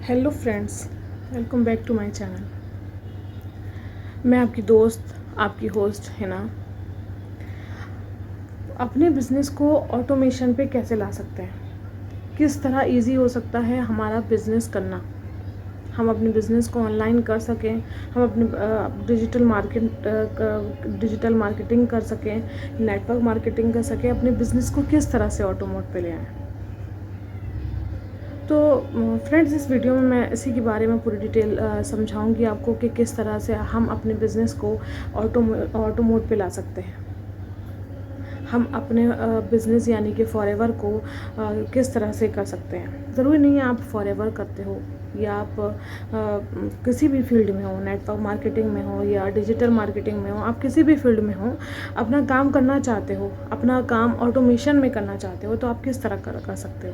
Hello friends, welcome back to my channel. मैं आपकी दोस्त, आपकी होस्ट हिना। अपने बिज़नेस को ऑटोमेशन पे कैसे ला सकते हैं, किस तरह इजी हो सकता है हमारा बिज़नेस करना, हम अपने बिज़नेस को ऑनलाइन कर सकें, हम अपने डिजिटल मार्केटिंग कर सकें, नेटवर्क मार्केटिंग कर सकें, अपने बिज़नेस को किस तरह से ऑटो मोड पे ले आएँ। तो फ्रेंड्स, इस वीडियो में मैं इसी के बारे में पूरी डिटेल समझाऊंगी आपको कि किस तरह से हम अपने बिज़नेस को ऑटो मोड पे ला सकते हैं। हम अपने बिज़नेस यानी कि फॉरएवर को किस तरह से कर सकते हैं। ज़रूरी नहीं है आप फॉरएवर करते हो या आप किसी भी फील्ड में हो, नेटवर्क मार्केटिंग में हो या डिजिटल मार्केटिंग में हो, आप किसी भी फील्ड में हो, अपना काम करना चाहते हो, अपना काम ऑटोमेशन में करना चाहते हो, तो आप किस तरह कर सकते हो।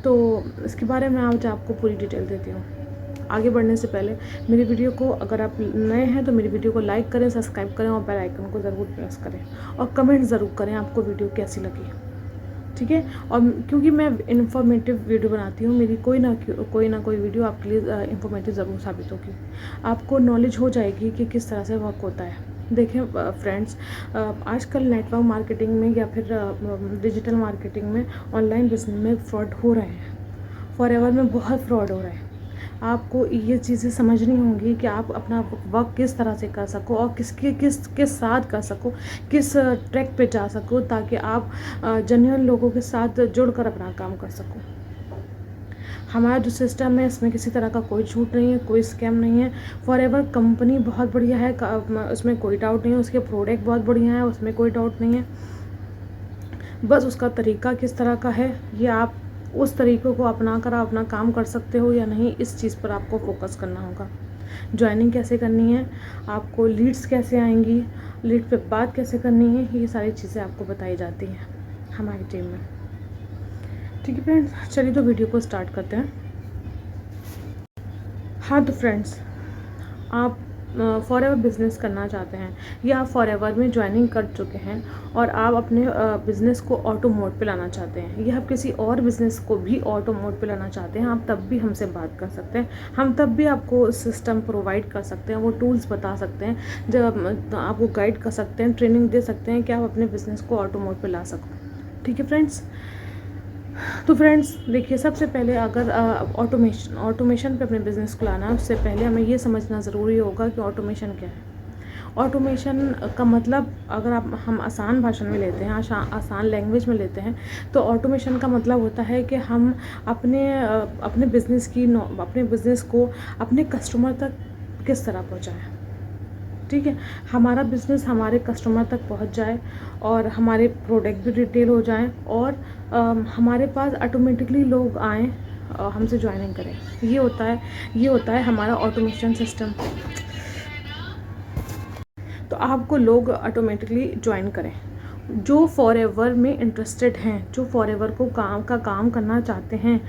तो इसके बारे में आज आपको पूरी डिटेल देती हूँ। आगे बढ़ने से पहले मेरी वीडियो को, अगर आप नए हैं तो मेरी वीडियो को लाइक करें, सब्सक्राइब करें और बेल आइकन को ज़रूर प्रेस करें और कमेंट ज़रूर करें आपको वीडियो कैसी लगी, ठीक है। और क्योंकि मैं इन्फॉर्मेटिव वीडियो बनाती हूँ, मेरी कोई ना कोई वीडियो आपके लिए इन्फॉर्मेटिव ज़रूर साबित होगी। आपको नॉलेज हो जाएगी कि किस तरह से वर्क होता है। देखें फ्रेंड्स, आजकल नेटवर्क मार्केटिंग में या फिर डिजिटल मार्केटिंग में, ऑनलाइन बिजनेस में फ्रॉड हो रहे हैं। फॉरएवर में बहुत फ्रॉड हो रहा है। आपको ये चीज़ें समझनी होंगी कि आप अपना वर्क किस तरह से कर सको और किस साथ कर सको, किस ट्रैक पे जा सको, ताकि आप जेन्युइन लोगों के साथ जुड़कर अपना काम कर सको। हमारा जो सिस्टम है, इसमें किसी तरह का कोई झूठ नहीं है, कोई स्कैम नहीं है। फॉरएवर कंपनी बहुत बढ़िया है, उसमें कोई डाउट नहीं है। उसके प्रोडक्ट बहुत बढ़िया है, उसमें कोई डाउट नहीं है। बस उसका तरीका किस तरह का है, ये आप उस तरीक़े को अपना कर अपना काम कर सकते हो या नहीं, इस चीज़ पर आपको फोकस करना होगा। ज्वाइनिंग कैसे करनी है, आपको लीड्स कैसे आएंगी, लीड पे बात कैसे करनी है, ये सारी चीज़ें आपको बताई जाती हैं हमारी टीम में। ठीक है फ्रेंड्स, चलिए तो वीडियो को स्टार्ट करते हैं। हाँ तो फ्रेंड्स, आप फॉरएवर बिज़नेस करना चाहते हैं या आप फॉरएवर में ज्वाइनिंग कर चुके हैं और आप अपने बिज़नेस को ऑटो मोड पे लाना चाहते हैं या आप किसी और बिज़नेस को भी ऑटो मोड पे लाना चाहते हैं, आप तब भी हमसे बात कर सकते हैं। हम तब भी आपको सिस्टम प्रोवाइड कर सकते हैं, वो टूल्स बता सकते हैं, जब आपको गाइड कर सकते हैं, ट्रेनिंग दे सकते हैं कि आप अपने बिज़नेस को ऑटो मोड पे ला सको। ठीक है फ्रेंड्स। तो फ्रेंड्स देखिए, सबसे पहले अगर ऑटोमेशन पे अपने बिज़नेस को लाना है, उससे पहले हमें ये समझना ज़रूरी होगा कि ऑटोमेशन क्या है। ऑटोमेशन का मतलब, अगर हम आसान भाषा में लेते हैं, आसान लैंग्वेज में लेते हैं, तो ऑटोमेशन का मतलब होता है कि हम अपने बिज़नेस को अपने कस्टमर तक किस तरह पहुँचाएँ। ठीक है, हमारा बिज़नेस हमारे कस्टमर तक पहुंच जाए और हमारे प्रोडक्ट भी रिटेल हो जाएं और हमारे पास ऑटोमेटिकली लोग आएँ हमसे ज्वाइनिंग करें। ये होता है हमारा ऑटोमेशन सिस्टम। तो आपको लोग ऑटोमेटिकली ज्वाइन करें जो फॉरएवर में इंटरेस्टेड हैं, जो फॉरएवर को काम करना चाहते हैं।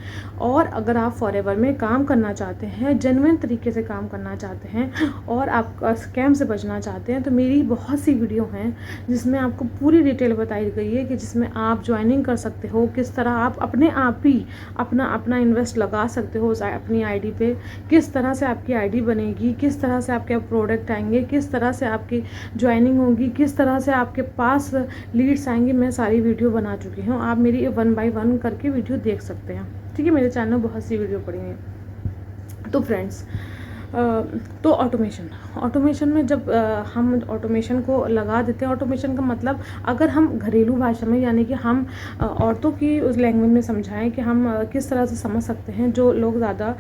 और अगर आप फॉरएवर में काम करना चाहते हैं, जेन्युइन तरीके से काम करना चाहते हैं और आप स्कैम से बचना चाहते हैं, तो मेरी बहुत सी वीडियो हैं जिसमें आपको पूरी डिटेल बताई गई है कि जिसमें आप ज्वाइनिंग कर सकते हो, किस तरह आप अपने आप ही अपना इन्वेस्ट लगा सकते हो अपनी आईडी पे, किस तरह से आपकी आईडी बनेगी, किस तरह से आपके प्रोडक्ट आएंगे, किस तरह से आपकी ज्वाइनिंग होगी, किस तरह से आपके पास लीड्स आएंगे। मैं सारी वीडियो बना चुकी हूँ, आप मेरी 1 बाय 1 करके वीडियो देख सकते हैं। ठीक है, मेरे चैनल में बहुत सी वीडियो पड़ी हैं। तो फ्रेंड्स, तो ऑटोमेशन में जब हम ऑटोमेशन को लगा देते हैं, ऑटोमेशन का मतलब, अगर हम घरेलू भाषा में यानी कि हम औरतों की उस लैंग्वेज में समझाएं कि हम किस तरह से समझ सकते हैं, जो लोग ज़्यादा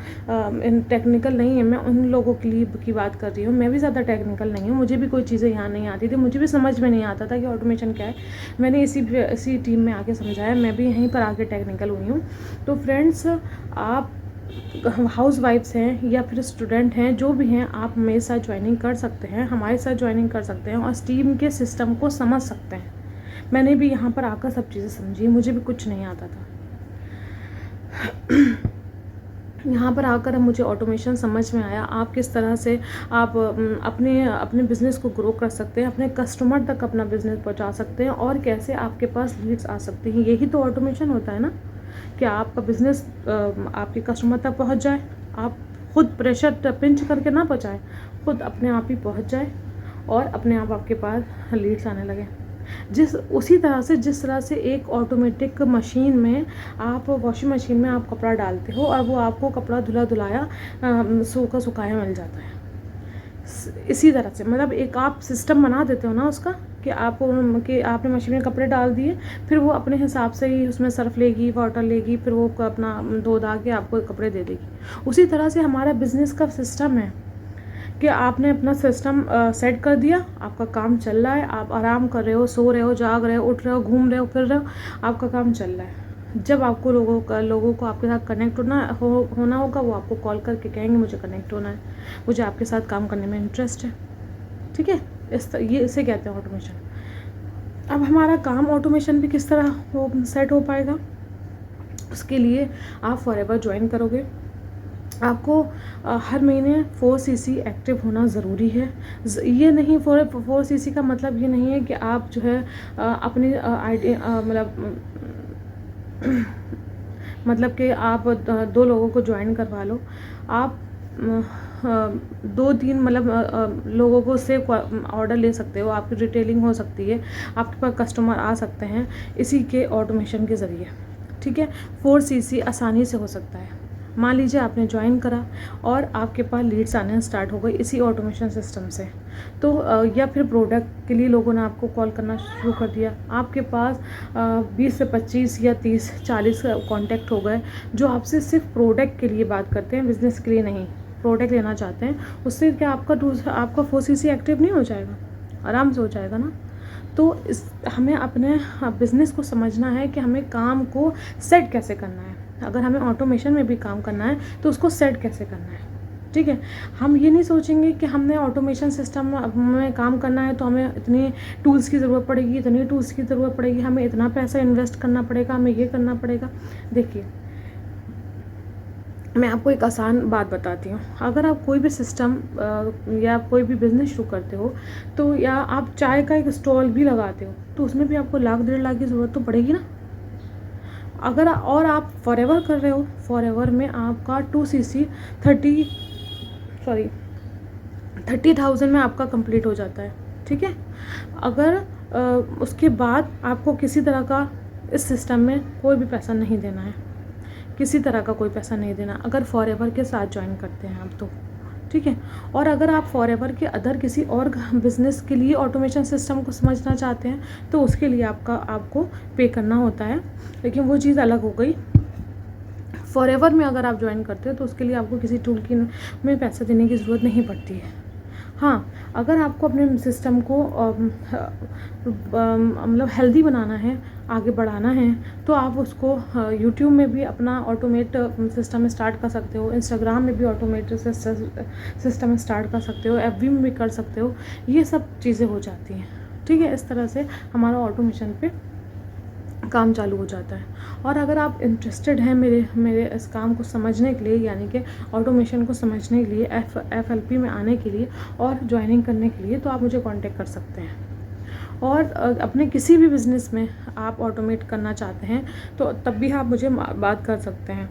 टेक्निकल नहीं है, मैं उन लोगों के लिए की बात कर रही हूँ। मैं भी ज़्यादा टेक्निकल नहीं हूँ, मुझे भी कोई चीज़ें यहाँ नहीं आती थी, मुझे भी समझ में नहीं आता था कि ऑटोमेशन क्या है। मैंने इसी टीम में आके समझाया, मैं भी यहीं पर आके टेक्निकल हुई हूँ। तो फ्रेंड्स, आप हाउस वाइफ्स हैं या फिर स्टूडेंट हैं, जो भी हैं, आप मेरे साथ ज्वाइनिंग कर सकते हैं, हमारे साथ ज्वाइनिंग कर सकते हैं और टीम के सिस्टम को समझ सकते हैं। मैंने भी यहाँ पर आकर सब चीज़ें समझी, मुझे भी कुछ नहीं आता था। यहाँ पर आकर मुझे ऑटोमेशन समझ में आया, आप किस तरह से आप अपने बिज़नेस को ग्रो कर सकते हैं, अपने कस्टमर तक अपना बिज़नेस पहुँचा सकते हैं और कैसे आपके पास लीड्स आ सकते हैं। यही तो ऑटोमेशन होता है ना। कि आपका बिज़नेस आपके कस्टमर तक पहुंच जाए, आप खुद प्रेशर पिंच करके ना पहुंचाए, खुद अपने आप ही पहुंच जाए और अपने आप आपके पास लीड्स आने लगे। उसी तरह से जिस तरह से एक ऑटोमेटिक मशीन में, आप वॉशिंग मशीन में आप कपड़ा डालते हो और वो आपको कपड़ा धुला धुलाया सूखा सुखाया मिल जाता है, इसी तरह से मतलब एक आप सिस्टम बना देते हो ना उसका, कि आपने मशीन में कपड़े डाल दिए, फिर वो अपने हिसाब से ही उसमें सर्फ लेगी, वाटर लेगी, फिर वो अपना धो धा के आपको कपड़े दे देगी। उसी तरह से हमारा बिजनेस का सिस्टम है कि आपने अपना सिस्टम सेट कर दिया, आपका काम चल रहा है, आप आराम कर रहे हो, सो रहे हो, जाग रहे हो, उठ रहे हो, घूम रहे हो, फिर रहे हो, आपका काम चल रहा है। जब आपको लोगों को आपके साथ कनेक्ट होना होगा, वो आपको कॉल करके कहेंगे मुझे कनेक्ट होना है, मुझे आपके साथ काम करने में इंटरेस्ट है। ठीक है, इसे कहते हैं ऑटोमेशन। अब हमारा काम ऑटोमेशन भी किस तरह सेट हो पाएगा, उसके लिए आप फॉरएवर ज्वाइन करोगे। आपको हर महीने 4cc एक्टिव होना ज़रूरी है। ये नहीं 4cc का मतलब ये नहीं है कि आप जो है अपनी आईडी मतलब कि आप 2 लोगों को ज्वाइन करवा लो। आप 2-3 मतलब लोगों को से ऑर्डर ले सकते हो, आपकी रिटेलिंग हो सकती है, आपके पास कस्टमर आ सकते हैं इसी के ऑटोमेशन के ज़रिए। ठीक है, 4cc आसानी से हो सकता है। मान लीजिए आपने ज्वाइन करा और आपके पास लीड्स आने स्टार्ट हो गई इसी ऑटोमेशन सिस्टम से, तो या फिर प्रोडक्ट के लिए लोगों ने आपको कॉल करना शुरू कर दिया, आपके पास 20 से 25 या 30-40 कॉन्टैक्ट हो गए जो आपसे सिर्फ प्रोडक्ट के लिए बात करते हैं, बिज़नेस के लिए नहीं, प्रोडक्ट लेना चाहते हैं। उससे क्या आपका 4cc एक्टिव नहीं हो जाएगा? आराम से हो जाएगा ना। तो हमें अपने बिज़नेस को समझना है कि हमें काम को सेट कैसे करना है। अगर हमें ऑटोमेशन में भी काम करना है तो उसको सेट कैसे करना है। ठीक है, हम ये नहीं सोचेंगे कि हमने ऑटोमेशन सिस्टम में काम करना है तो हमें इतनी टूल्स की ज़रूरत पड़ेगी, इतनी टूल्स की ज़रूरत पड़ेगी, हमें इतना पैसा इन्वेस्ट करना पड़ेगा, हमें ये करना पड़ेगा। देखिए, मैं आपको एक आसान बात बताती हूँ। अगर आप कोई भी सिस्टम या कोई भी बिज़नेस शुरू करते हो, तो या आप चाय का एक स्टॉल भी लगाते हो, तो उसमें भी आपको 1-1.5 लाख की ज़रूरत तो पड़ेगी ना। अगर और आप फॉरएवर कर रहे हो, फॉरएवर में आपका 2cc 30,000 में आपका कंप्लीट हो जाता है। ठीक है, अगर उसके बाद आपको किसी तरह का इस सिस्टम में कोई भी पैसा नहीं देना है, किसी तरह का कोई पैसा नहीं देना अगर फॉरएवर के साथ ज्वाइन करते हैं आप तो। ठीक है, और अगर आप फॉरएवर के अदर किसी और बिज़नेस के लिए ऑटोमेशन सिस्टम को समझना चाहते हैं तो उसके लिए आपको पे करना होता है, लेकिन वो चीज़ अलग हो गई। फॉरएवर में अगर आप ज्वाइन करते हो तो उसके लिए आपको किसी टूल में पैसा देने की ज़रूरत नहीं पड़ती है। हाँ, अगर आपको अपने सिस्टम को मतलब हेल्दी बनाना है, आगे बढ़ाना है, तो आप उसको यूट्यूब में भी अपना ऑटोमेट सिस्टम स्टार्ट कर सकते हो, इंस्टाग्राम में भी ऑटोमेट सिस्टम स्टार्ट कर सकते हो, एफबी में भी कर सकते हो। ये सब चीज़ें हो जाती हैं। ठीक है, इस तरह से हमारा ऑटोमेशन पे काम चालू हो जाता है। और अगर आप इंटरेस्टेड हैं मेरे इस काम को समझने के लिए, यानी कि ऑटोमेशन को समझने के लिए, FLP में आने के लिए और ज्वाइनिंग करने के लिए, तो आप मुझे कांटेक्ट कर सकते हैं। और अपने किसी भी बिज़नेस में आप ऑटोमेट करना चाहते हैं तो तब भी आप मुझे बात कर सकते हैं।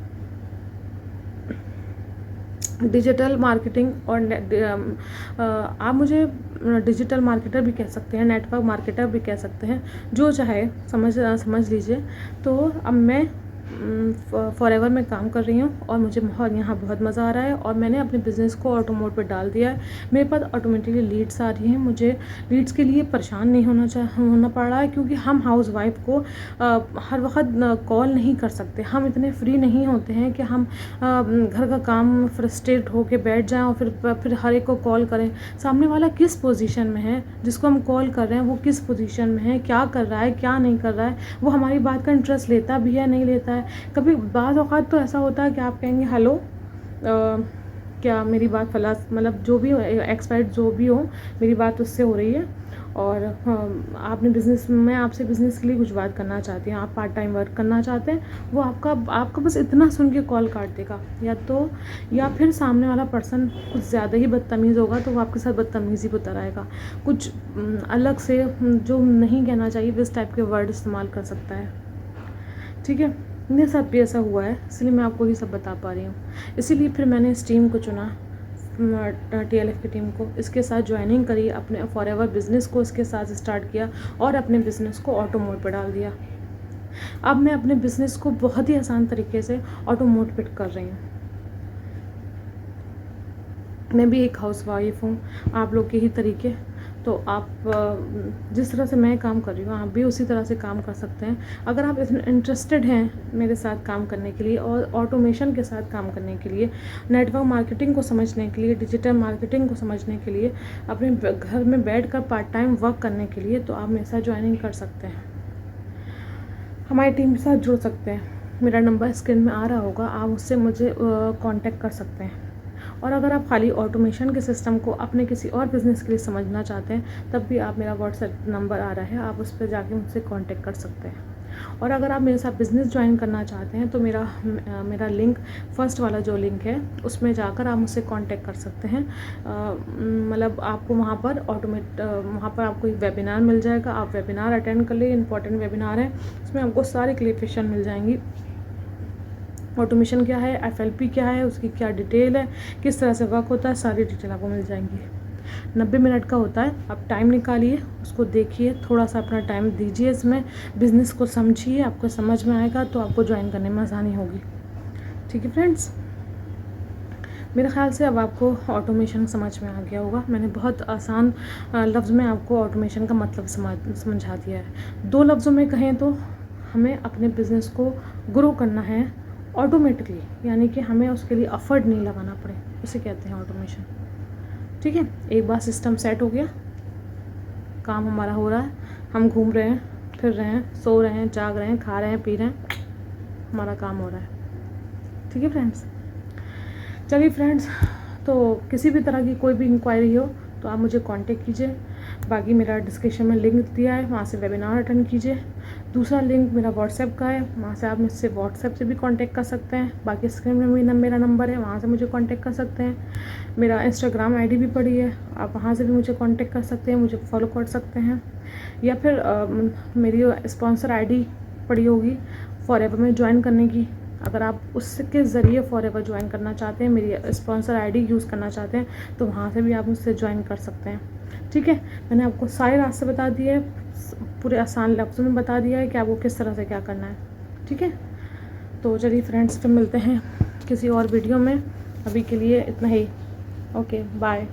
डिजिटल मार्केटिंग और आप मुझे डिजिटल मार्केटर भी कह सकते हैं, नेटवर्क मार्केटर भी कह सकते हैं, जो चाहे समझ लीजिए। तो अब मैं फॉरएवर में काम कर रही हूँ और मुझे यहाँ बहुत मज़ा आ रहा है और मैंने अपने बिज़नेस को ऑटो मोड पे डाल दिया है। मेरे पास ऑटोमेटिकली लीड्स आ रही हैं, मुझे लीड्स के लिए परेशान नहीं होना पड़ रहा है, क्योंकि हम हाउस वाइफ को हर वक्त कॉल नहीं कर सकते। हम इतने फ्री नहीं होते हैं कि हम घर का काम फ्रस्ट्रेट होके बैठ जाएं और फिर हर एक को कॉल करें। सामने वाला किस पोजीशन में है, जिसको हम कॉल कर रहे हैं वो किस पोजीशन में है, क्या कर रहा है, क्या नहीं कर रहा है, वो हमारी बात का इंटरेस्ट लेता भी है, नहीं लेता है। कभी बाज़ औक़ात तो ऐसा होता है कि आप कहेंगे हेलो, क्या मेरी बात फला, मतलब जो भी हो, एक्सपर्ट जो भी हो, मेरी बात उससे हो रही है और आपने मैं आपसे बिज़नेस के लिए कुछ बात करना चाहती हूँ, आप पार्ट टाइम वर्क करना चाहते हैं। वो आपका बस इतना सुन के कॉल काट देगा, या फिर सामने वाला पर्सन कुछ ज़्यादा ही बदतमीज़ होगा तो वो आपके साथ बदतमीज़ी पे उतर आएगा, कुछ अलग से जो नहीं कहना चाहिए इस टाइप के वर्ड इस्तेमाल कर सकता है। ठीक है, मेरे साथ भी ऐसा हुआ है, इसलिए मैं आपको ये सब बता पा रही हूँ। इसीलिए फिर मैंने इस टीम को चुना, TLF की टीम को, इसके साथ ज्वाइनिंग करी, अपने फॉरएवर बिज़नेस को इसके साथ स्टार्ट किया और अपने बिज़नेस को ऑटो मोड पर डाल दिया। अब मैं अपने बिज़नेस को बहुत ही आसान तरीके से ऑटो मोड पे कर रही हूँ। मैं भी एक हाउसवाइफ हूँ, आप लोग के ही तरीके। तो आप जिस तरह से मैं काम कर रही हूँ, आप भी उसी तरह से काम कर सकते हैं। अगर आप इसमें इंटरेस्टेड हैं मेरे साथ काम करने के लिए और ऑटोमेशन के साथ काम करने के लिए, नेटवर्क मार्केटिंग को समझने के लिए, डिजिटल मार्केटिंग को समझने के लिए, अपने घर में बैठकर पार्ट टाइम वर्क करने के लिए, तो आप मेरे साथ ज्वाइनिंग कर सकते हैं, हमारी टीम के साथ जुड़ सकते हैं। मेरा नंबर स्क्रीन में आ रहा होगा, आप उससे मुझे कांटेक्ट कर सकते हैं। और अगर आप खाली ऑटोमेशन के सिस्टम को अपने किसी और बिज़नेस के लिए समझना चाहते हैं, तब भी आप मेरा व्हाट्सएप नंबर आ रहा है, आप उस पर जाके मुझसे कांटेक्ट कर सकते हैं। और अगर आप मेरे साथ बिज़नेस ज्वाइन करना चाहते हैं, तो मेरा लिंक, फर्स्ट वाला जो लिंक है, उसमें जाकर आप मुझसे कांटेक्ट कर सकते हैं। मतलब आपको वहाँ पर वहाँ पर आपको एक वेबिनार मिल जाएगा, आप वेबिनार अटेंड कर लिए, इंपॉर्टेंट वेबिनार है, उसमें आपको सारी क्लियरफिकेशन मिल जाएंगी। ऑटोमेशन क्या है, FLP क्या है, उसकी क्या डिटेल है, किस तरह से वर्क होता है, सारी डिटेल आपको मिल जाएंगी। 90 मिनट का होता है, आप टाइम निकालिए, उसको देखिए, थोड़ा सा अपना टाइम दीजिए, इसमें बिज़नेस को समझिए, आपको समझ में आएगा तो आपको ज्वाइन करने में आसानी होगी। ठीक है फ्रेंड्स, मेरे ख्याल से अब आपको ऑटोमेशन समझ में आ गया होगा। मैंने बहुत आसान लफ्ज़ में आपको ऑटोमेशन का मतलब समझा दिया है। 2 लफ्ज़ों में कहें तो हमें अपने बिज़नेस को ग्रो करना है ऑटोमेटिकली, यानी कि हमें उसके लिए एफर्ट नहीं लगाना पड़े, उसे कहते हैं ऑटोमेशन। ठीक है, एक बार सिस्टम सेट हो गया, काम हमारा हो रहा है, हम घूम रहे हैं, फिर रहे हैं, सो रहे हैं, जाग रहे हैं, खा रहे हैं, पी रहे हैं, हमारा काम हो रहा है। ठीक है फ्रेंड्स, चलिए फ्रेंड्स, तो किसी भी तरह की कोई भी इंक्वायरी हो तो आप मुझे कांटेक्ट कीजिए। बाकी मेरा डिस्क्रिप्शन में लिंक दिया है, वहाँ से वेबिनार अटेंड कीजिए। दूसरा लिंक मेरा व्हाट्सएप का है, वहाँ से आप मुझसे व्हाट्सएप से भी कांटेक्ट कर सकते हैं। बाकी स्क्रीन में मेरा नंबर है, वहाँ से मुझे कांटेक्ट कर सकते हैं। मेरा इंस्टाग्राम ID भी पड़ी है, आप वहाँ से भी मुझे कांटेक्ट कर सकते हैं, मुझे फॉलो कर सकते हैं। या फिर मेरी स्पॉन्सर ID पड़ी होगी फॉरएवर में ज्वाइन करने की, अगर आप उसके ज़रिए फॉरएवर ज्वाइन करना चाहते हैं, मेरी स्पॉन्सर ID यूज़ करना चाहते हैं, तो वहाँ से भी आप मुझसे ज्वाइन कर सकते हैं। ठीक है, मैंने आपको सारे रास्ते बता दिए, पूरे आसान लफ्ज़ों में बता दिया है कि आपको किस तरह से क्या करना है। ठीक है, तो चलिए फ्रेंड्स, फिर मिलते हैं किसी और वीडियो में, अभी के लिए इतना ही। Okay, bye.